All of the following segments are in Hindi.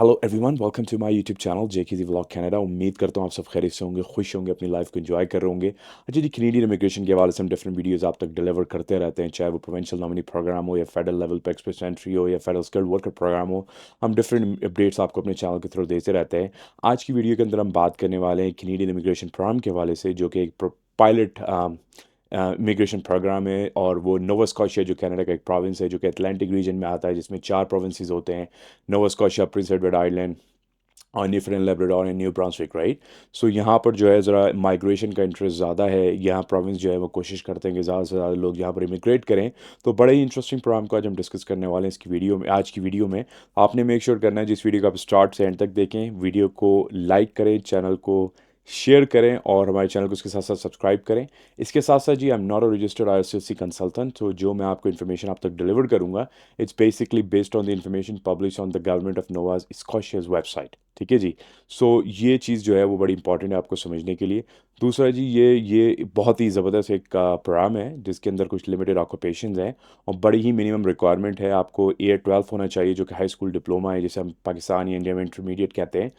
Hello everyone, welcome to my YouTube channel JKG vlog Canada. उम्मीद करता हूँ आप सब खैरियत से होंगे, खुश होंगे, अपनी लाइफ को एंजॉय कर रहे होंगे। अच्छा जी, कैनेडियन इमिग्रेशन के हवाले से हम डिफरेंट वीडियोस आप तक डिलीवर करते रहते हैं, चाहे वो प्रोविंशियल नॉमिनी प्रोग्राम हो या फेडरल लेवल पे एक्सप्रेस एंट्री हो या फेडरल स्किल्ड वर्कर प्रोग्राम हो। हम डिफरेंट अपडेट्स आपको अपने चैनल के थ्रू देते रहते हैं। आज की वीडियो के अंदर हम बात करने वाले हैं कैनेडियन इमिग्रेशन प्रोग्राम के हवाले से, जो कि एक पायलट इमिग्रेशन प्रोग्राम है। और वो नोवा स्कॉशिया जो कनाडा का एक प्रोविंस है, जो कि अटलांटिक रीजन में आता है, जिसमें 4 प्रोविंसेस होते हैं: Nova Scotia, Prince Edward Island और Newfoundland, Labrador and New Brunswick, right. So यहाँ पर जो है ज़रा माइग्रेशन का इंटरेस्ट ज़्यादा है। यहाँ प्रोविंस जो है वो कोशिश करते हैं कि ज़्यादा से ज़्यादा लोग यहाँ पर इमिग्रेट करें। तो बड़े ही इंटरेस्टिंग प्रोग्राम को आज हम डिस्कस करने वाले हैं इसकी वीडियो में, आज की वीडियो में। आपने मेक श्योर करना है जिस वीडियो को आप स्टार्ट से एंड तक देखें, वीडियो को लाइक करें, चैनल को शेयर करें और हमारे चैनल को उसके साथ साथ सब्सक्राइब करें। इसके साथ साथ जी, I am not a registered IRCC consultant, तो जो मैं आपको इन्फॉर्मेशन आप तक डिलीवर करूँगा, it's basically based on the information publish on the government of Nova Scotia's website. ठीक है जी। सो ये चीज़ जो है वो बड़ी इंपॉर्टेंट है आपको समझने के लिए। दूसरा जी, ये बहुत ही ज़बरदस्त एक प्रोग्राम है जिसके अंदर कुछ लिमिटेड ऑक्यूपेशंस हैं और बड़ी ही मिनिमम रिक्वायरमेंट है। आपको AIR 12 होना चाहिए, जो कि हाई स्कूल डिप्लोमा है, जिसे हम पाकिस्तान या इंडिया में इंटरमीडिएट कहते हैं।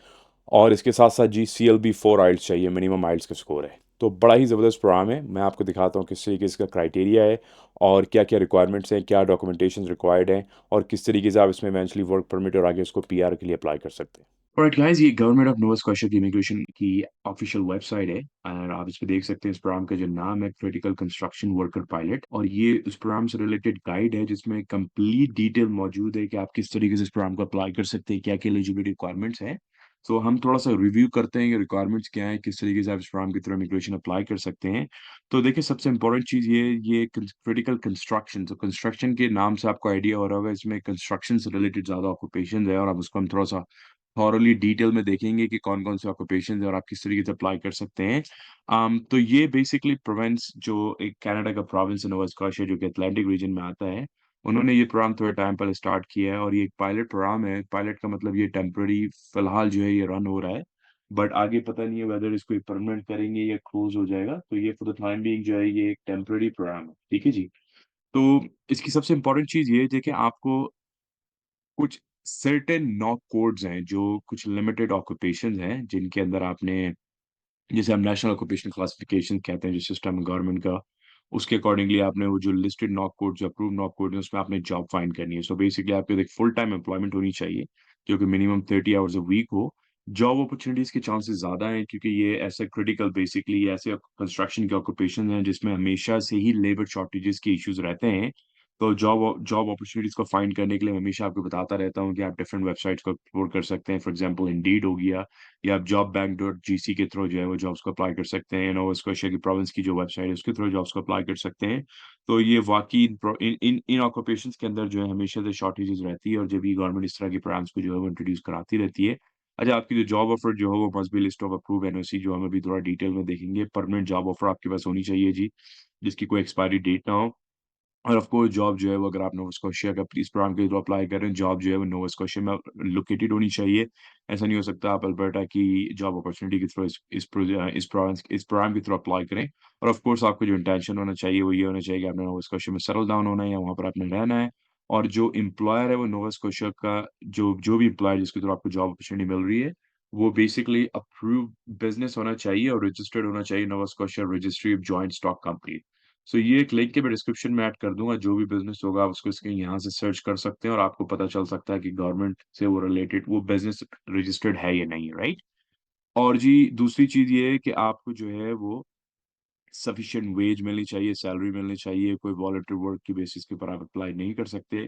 और इसके साथ साथ जी, CLB 4 आइल्स चाहिए, मिनिमम आइल्स का स्कोर है। तो बड़ा ही ज़बरदस्त प्रोग्राम है। मैं आपको दिखाता हूँ किस तरीके से इसका क्राइटेरिया है और क्या क्या रिक्वायरमेंट्स हैं, क्या डॉक्यूमेंटेशन रिक्वायर्ड हैं और किस तरीके से आप इसमें इवेंचुअली वर्क परमिट और आगे उसको PR के लिए अप्लाई कर सकते हैं। ऑलराइट गाइस, ये गवर्नमेंट ऑफ नोवा स्कॉशिया की इमिग्रेशन की ऑफिशियल वेबसाइट है और आप इस पे देख सकते हैं इस प्रोग्राम का जो नाम है क्रिटिकल कंस्ट्रक्शन वर्कर पायलट। और ये उस प्रोग्राम से रिलेटेड गाइड है जिसमें कंप्लीट डिटेल मौजूद है कि आप किस तरीके से इस प्रोग्राम को अप्लाई कर सकते हैं, क्या क्या एलिजिबिलिटी रिक्वायरमेंट्स हैं। तो हम थोड़ा सा रिव्यू करते हैं कि रिक्वायरमेंट्स क्या है, किस तरीके से आप इस प्रोग्राम के थ्रू इमिग्रेशन अप्लाई कर सकते हैं। तो देखिए, सबसे इंपॉर्टेंट चीज़ ये क्रिटिकल कंस्ट्रक्शन, तो कंस्ट्रक्शन के नाम से आपको आइडिया हो रहा होगा, इसमें कंस्ट्रक्शन से रिलेटेड ज़्यादा ऑक्यूपेशन है और अब उसको हम थोड़ा सा थॉरली डिटेल में देखेंगे कि कौन-कौन से ऑक्यूपेशंस हैं और आप किस तरीके से अप्लाई कर सकते हैं। तो ये बेसिकली प्रोविंस जो एक कनाडा का प्रोविंस है, नोवा स्कॉशिया, जो कि अटलांटिक रीजन में आता है, उन्होंने ये प्रोग्राम थोड़े टाइम पहले स्टार्ट किया है और ये एक पायलट प्रोग्राम है। पायलट का मतलब ये टेम्परेरी फिलहाल जो है ये रन हो रहा है, बट आगे पता नहीं है वेदर इसको परमानेंट करेंगे या क्लोज हो जाएगा। तो ये फॉर द टाइम बीइंग जो है ये एक टेम्परेरी प्रोग्राम है, ठीक है जी। तो इसकी सबसे इम्पोर्टेंट चीज़ ये है, देखिए आपको कुछ सर्टेन नॉक कोड्स हैं, जो कुछ लिमिटेड ऑक्यूपेशंस हैं, जिनके अंदर आपने, जिसे हम नेशनल ऑक्यूपेशन क्लासिफिकेशन कहते हैं, जो सिस्टम है गवर्नमेंट का, उसके अकॉर्डिंगली आपने वो जो लिस्टेड नॉक कोड, जो अप्रूव्ड नॉक कोड है, उसमें आपने जॉब फाइंड करनी है। सो बेसिकली आपके एक फुल टाइम एम्प्लॉयमेंट होनी चाहिए, जो कि मिनिमम 30 आवर्स अ वीक हो। जॉब अपॉर्चुनिटीज के चांसेस ज़्यादा हैं क्योंकि ये ऐसे क्रिटिकल, बेसिकली ऐसे कंस्ट्रक्शन के ऑक्यूपेशन हैं जिसमें हमेशा से ही लेबर शॉर्टेजेस के इश्यूज रहते हैं। तो जॉब जॉब अपॉर्चुनिटीज को फाइंड करने के लिए मैं हमेशा आपको बताता रहता हूँ कि आप डिफरेंट वेबसाइट्स को एक्सप्लोर कर सकते हैं। फॉर एग्जांपल इंडीड हो गया, या आप jobbank.gc के थ्रू जो है वो जॉब्स को अप्लाई कर सकते हैं। नोवा स्कॉशिया की प्रोविंस की जो वेबसाइट है उसके थ्रू जॉब्स को अप्लाई कर सकते हैं। तो ये वाकई इन ऑक्यूपेशंस के अंदर जो है हमेशा से शॉर्टेजेस रहती है और जब भी गवर्नमेंट इस तरह के प्रोग्राम्स को जो है वो इंट्रोड्यूस कराती रहती है। अच्छा, आपकी जो जॉब ऑफर जो है वो must be list of approve NOC, जो हम अभी थोड़ा डिटेल में देखेंगे। परमानेंट जॉब ऑफर आपके पास होनी चाहिए जी, जिसकी कोई एक्सपायरी डेट ना हो। और ऑफ कोर्स जॉब जो है वो, अगर आप नोवा स्कॉशिया का इस प्रोग्राम के थ्रू अप्लाई कर रहे हैं, जॉब जो है वो नोवा स्कॉशिया में लोकेटेड होनी चाहिए। ऐसा नहीं हो सकता आप अल्बर्टा की जॉब अपॉर्चुनिटी के थ्रू इस प्रोग्राम के थ्रू अप्लाई करें। और ऑफ कोर्स आपका जो इंटेंशन होना चाहिए वो ये होना चाहिए कि आपने नोवा स्कॉशिया में सेटल डाउन होना है या वहाँ पर आपने रहना है। और जो एम्प्लॉयर है वो नोवा स्कॉशिया का, जो जो भी एम्प्लॉयर जिसके थ्रू आपको जॉब अपॉर्चुनिटी मिल रही है, वो बेसिकली अप्रूव्ड बिजनेस होना चाहिए और रजिस्टर्ड होना चाहिए Nova Scotia registry of joint stock company. So ये एक लिंक के मैं डिस्क्रिप्शन में ऐड कर दूँगा, जो भी बिज़नेस होगा आप उसको इसके यहाँ से सर्च कर सकते हैं और आपको पता चल सकता है कि गवर्नमेंट से वो रिलेटेड वो बिज़नेस रजिस्टर्ड है या नहीं, राइट? और जी, दूसरी चीज़ ये है कि आपको जो है वो सफिशिएंट वेज मिलनी चाहिए, सैलरी मिलनी चाहिए, कोई वॉलंटरी वर्क की बेसिस के ऊपर आप अप्लाई नहीं कर सकते।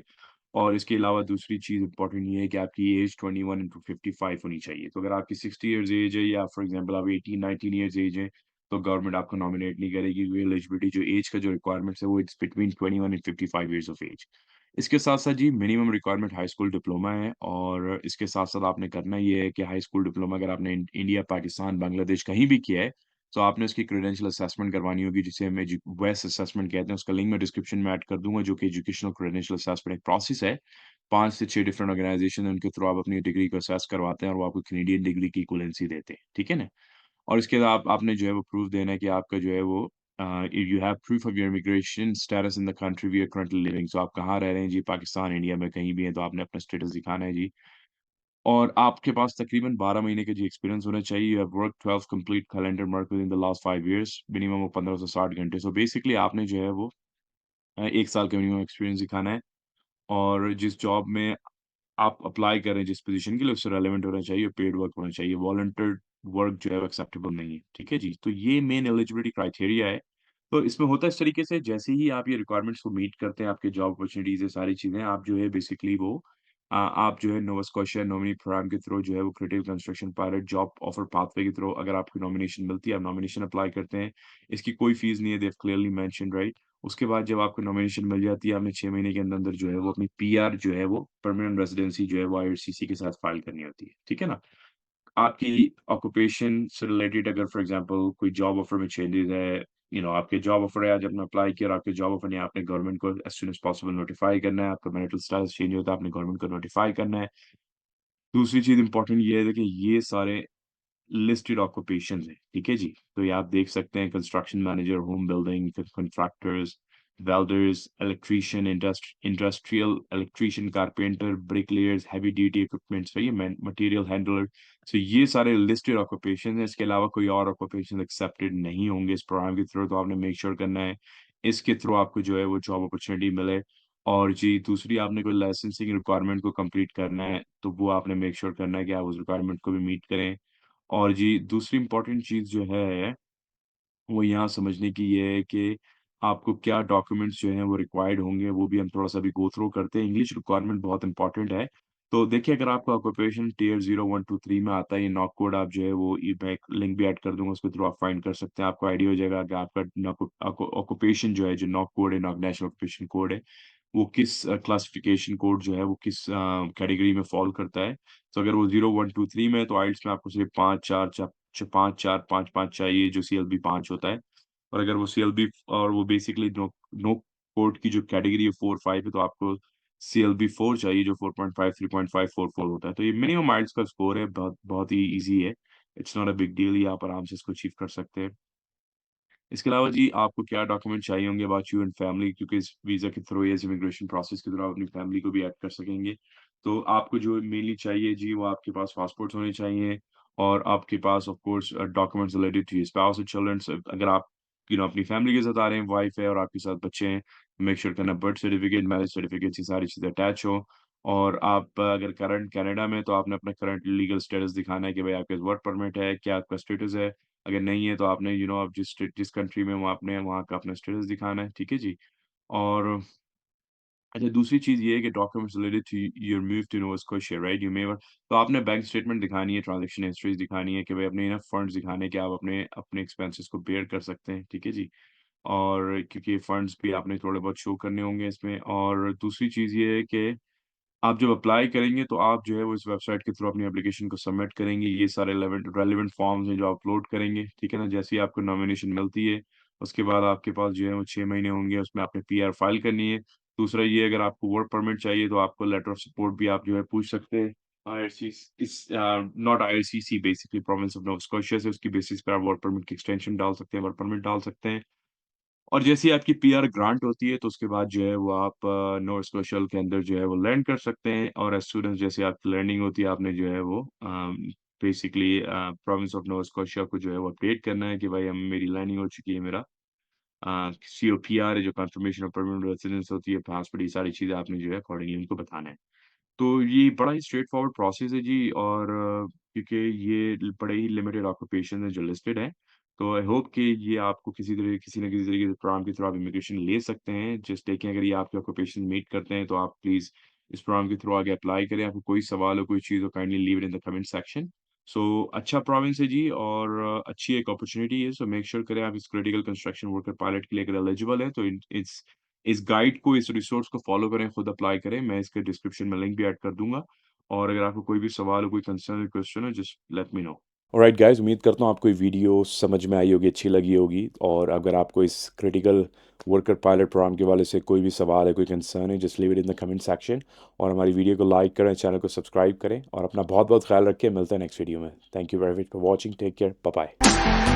और इसके अलावा दूसरी चीज़ इम्पोर्टेंट ये है कि आपकी एज 21 इंटू 55 होनी चाहिए। तो अगर आपकी 60 इयर्स एज है या फॉर एग्ज़ाम्पल आप 18-19 इयर्स एज है, तो गवर्नमेंट आपको नॉमिनेट नहीं करेगी, क्योंकि एलिजिबिलिटी जो एज का जो रिक्वायरमेंट्स है वो it's between 21 and 55 years of age. इसके साथ-साथ जी, minimum requirement high school diploma है और इसके साथ-साथ आपने करना ये है कि हाई स्कूल डिप्लोमा अगर आपने इंडिया, पाकिस्तान, बांग्लादेश कहीं भी किया है, तो आपने उसकी क्रेडेंशियल असेसमेंट करवानी होगी, जिसे हम वेस असेसमेंट कहते हैं। उसका लिंक मैं डिस्क्रिप्शन में ऐड कर दूँगा, जो कि एजुकेशनल क्रेडेंशियल असेसमेंट एक प्रोसेस है। 5 से 6 डिफरेंट ऑर्गेनाइज़ेशन हैं, उनके थ्रू आप अपनी डिग्री को असेस करवाते हैं और वो आपको कैनेडियन डिग्री की इक्विवेलेंसी देते हैं, ठीक है ना? और इसके बाद आपने जो है वो प्रूफ देना है कि आपका जो है वो you have proof of your immigration status in the country we are currently living. So आप कहाँ रह रहे हैं जी, पाकिस्तान, इंडिया में कहीं भी हैं, तो आपने अपना स्टेटस दिखाना है जी। और आपके पास तकरीबन 12 महीने का जी एक्सपीरियंस होना चाहिए। You have work 12 complete calendar month with in the last 5 years, minimum वो 15 से 60 घंटे। सो बेसिकली आपने जो है वो 1 साल का मिनिमम एक्सपीरियंस दिखाना है और जिस जॉब में आप अप्लाई कर रहे हैं जिस पोज़ीशन के लिए उससे रेलेवेंट होना चाहिए, पेड वर्क होना चाहिए, वॉलंटियर वर्क जो है वो एक्सेप्टेबल नहीं है, ठीक है जी? तो ये मेन एलिजिबिलिटी क्राइटेरिया है। तो इसमें होता है इस तरीके से जैसे ही आप ये रिक्वायरमेंट्स को मीट करते हैं, आपके जॉब अपॉर्च्युनिटीज़ ये सारी चीज़ें, आप जो है बेसिकली वो आप जो है नोवा स्कॉशिया नॉमिनी प्रोग्राम के थ्रू जो है वो critical construction pilot job offer pathway के थ्रू अगर आपको नॉमिनेशन मिलती है, आप नॉमिनेशन अप्लाई करते हैं। इसकी कोई फीस नहीं है, they have clearly mentioned right. उसके बाद जब आपको नॉमिनेशन मिल जाती है, आपने 6 महीने के अंदर-अंदर जो है वो अपनी पीआर जो है वो परमानेंट रेज़िडेंसी जो है वो आईआरसीसी के साथ फाइल करनी होती है, ठीक है ना? आपकी ऑक्यूपेशन से रिलेटेड अगर फॉर एग्ज़ाम्पल कोई जॉब ऑफर में चेंजेज़ है, आपके जॉब ऑफर है आज आपने अप्लाई किया और आपके जॉब ऑफर ने आपने गवर्नमेंट को as soon as possible notify करना है, आपका मैरिटल स्टेटस चेंज होता है, आपने गवर्नमेंट को नोटिफ़ाई करना है। दूसरी चीज़ इम्पोर्टेंट ये है कि ये सारे लिस्टेड ऑक्यूपेशंस हैं, ठीक है जी? तो ये आप देख सकते हैं construction manager, home building, contractors, welders, electrician, industrial electrician, carpenter, bricklayers, heavy duty equipments है ये मटेरियल हैंडलर। सो ये सारे लिस्टेड ऑक्यूपेशंस हैं, इसके अलावा कोई और ऑक्यूपेशन एक्सेप्टेड नहीं होंगे इस प्रोग्राम के थ्रू, तो आपने मेक श्योर करना है, इसके थ्रू आपको जो है वो जॉब अपॉर्च्युनिटी मिले। और जी, दूसरी आपने कोई लाइसेंसिंग रिक्वायरमेंट को कंप्लीट करना है, तो वो आपने मेक श्योर करना है कि आप उस रिक्वायरमेंट को भी मीट करें। और जी, दूसरी इम्पोर्टेंट चीज़ जो है, वो यहाँ समझने की ये है कि आपको क्या डॉक्यूमेंट्स जो हैं वो रिक्वायर्ड होंगे, वो भी हम थोड़ा-सा अभी गो थ्रू करते हैं। इंग्लिश रिक्वायरमेंट बहुत इम्पोर्टेंट है। तो देखिए अगर आपका ऑक्यूपेशन टियर 0, 1, 2, 3 में आता है, ये नॉक कोड आप जो है वो मैं एक लिंक भी ऐड कर दूँगा, उसके थ्रू आप फाइंड कर सकते हैं। आपको आइडिया हो जाएगा कि आपका ऑक्यूपेशन जो है, जो नॉक कोड है, नेशनल ऑक्यूपेशन कोड है, वो किस क्लासिफिकेशन कोड जो है वो किस कैटेगरी में फ़ॉल करता है। तो अगर वो 0, 1, 2, 3 में है तो आइल्स में आपको सिर्फ 5, 4 5, 4, 5, 5 चाहिए जो सीएलबी 5 होता है। और अगर वो सीएलबी और वो बेसिकली नो नो कोड की जो कैटेगरी है 4-5 है तो आपको सीएलबी 4 चाहिए जो 4.5, 3.5, 4 होता है। तो ये मिनिमम आइल्स का स्कोर है, बहुत ही ईज़ी है। It's not a big deal, ये आप आराम से इसको अचीव कर सकते हैं। इसके अलावा जी आपको क्या डॉक्यूमेंट चाहिए होंगे अबाउट यू एंड फैमिली क्योंकि इस वीज़ा के थ्रू या इस इमिग्रेशन प्रोसेस के थ्रू आप अपनी फैमिली को भी ऐड कर सकेंगे। तो आपको जो मेनली चाहिए जी वो आपके पास पासपोर्ट्स होने चाहिए और आपके पास of course documents related to your spouse और चिल्ड्रन अगर आप अपनी फैमिली के साथ आ रहे हैं, वाइफ है और आपके साथ बच्चे हैं, मेक श्योर करना बर्थ सर्टिफिकेट, मैरिज सर्टिफिकेट ये सारी चीज़ें अटैच हो। और आप अगर करंट कनाडा में तो आपने अपना करंट लीगल स्टेटस दिखाना है कि भाई आपके पास वर्क परमिट है, क्या आपका स्टेटस है। अगर नहीं है तो आपने आप जिस कंट्री में हो आपने वहाँ का अपना स्टेटस दिखाना है, ठीक है जी? और अच्छा दूसरी चीज़ ये है कि documents related to your move to Nova Scotia right? You may तो आपने बैंक स्टेटमेंट दिखानी है, ट्रांज़ैक्शन हिस्ट्रीज़ दिखानी है कि भाई अपने फंड्स दिखाने हैं कि आप अपने अपने एक्सपेंसेस को बेयर कर सकते हैं, ठीक है जी? और क्योंकि फंड्स भी आपने थोड़े बहुत शो करने होंगे इसमें और दूसरी चीज़ ये है कि आप जब अप्लाई करेंगे तो आप जो है वो इस वेबसाइट के थ्रू अपनी एप्लीकेशन को सबमिट करेंगे। ये सारे रेलेवेंट फॉर्म्स हैं जो अपलोड करेंगे, ठीक है ना? जैसे ही आपको नॉमिनेशन मिलती है, उसके बाद आपके पास जो है वो 6 महीने होंगे, उसमें आपने पीआर फाइल करनी है। दूसरा ये अगर आपको वर्क परमिट चाहिए तो आपको लेटर ऑफ सपोर्ट भी आप जो है पूछ सकते हैं। Not IRCC basically province of Nova Scotia से उसकी बेसिस पे आप वर्क परमिट की एक्सटेंशन डाल सकते हैं, वर्क परमिट डाल सकते हैं। और जैसे ही आपकी पीआर ग्रांट होती है, तो उसके बाद जो है वो आप नोवा स्कॉशल के अंदर जो है वो लैंड कर सकते हैं और एज़ सून एज़ जैसे आपकी लैंडिंग होती है, आपने जो है वो basically province of Nova Scotia को जो है वो अपडेट करना है कि भाई अब मेरी लैंडिंग हो चुकी है, मेरा सीओपीआर है जो कन्फर्मेशन ऑफ परमानेंट रेसिडेंस होती है, पासपोर्ट ये सारी चीज़ें आपने जो है अकॉर्डिंगली उनको बताना है। तो ये बड़ा ही स्ट्रेट फॉरवर्ड प्रोसेस है जी और क्योंकि ये बड़े ही लिमिटेड ऑक्यूपेशन है जो लिस्टेड है। तो आई होप कि ये आपको किसी न किसी तरीके से प्रोग्राम के थ्रू आप इमिग्रेशन ले सकते हैं। जस्ट देखें अगर ये आपके ऑक्यूपेशन मीट करते हैं तो आप प्लीज़ इस प्रोग्राम के थ्रू आगे अप्लाई करें। आपको कोई सवाल हो, कोई चीज़ हो kindly leave it in the comment section. So अच्छा प्रोविंस है जी और अच्छी एक अपॉर्च्युनिटी है। सो मेक श्योर करें आप इस क्रिटिकल कंस्ट्रक्शन वर्कर पायलट के लिए अगर एलिजिबल हैं तो इस गाइड को, इस रिसोर्स को फ़ॉलो करें, खुद अप्लाई करें। मैं इसके डिस्क्रिप्शन में लिंक भी ऐड कर दूँगा और अगर आपको कोई भी सवाल हो, कोई कंसर्न या क्वेश्चन हो, just let me know. Alright guys, उम्मीद करता हूँ आपको ये वीडियो समझ में आई होगी, अच्छी लगी होगी। और अगर आपको इस क्रिटिकल वर्कर पायलट प्रोग्राम के वाले से कोई भी सवाल है, कोई कंसर्न है, just leave it in the comment section. और हमारी वीडियो को लाइक करें, चैनल को सब्सक्राइब करें और अपना बहुत बहुत ख्याल रखें। मिलते हैं नेक्स्ट वीडियो में। Thank you very much for watching. Take care, bye bye.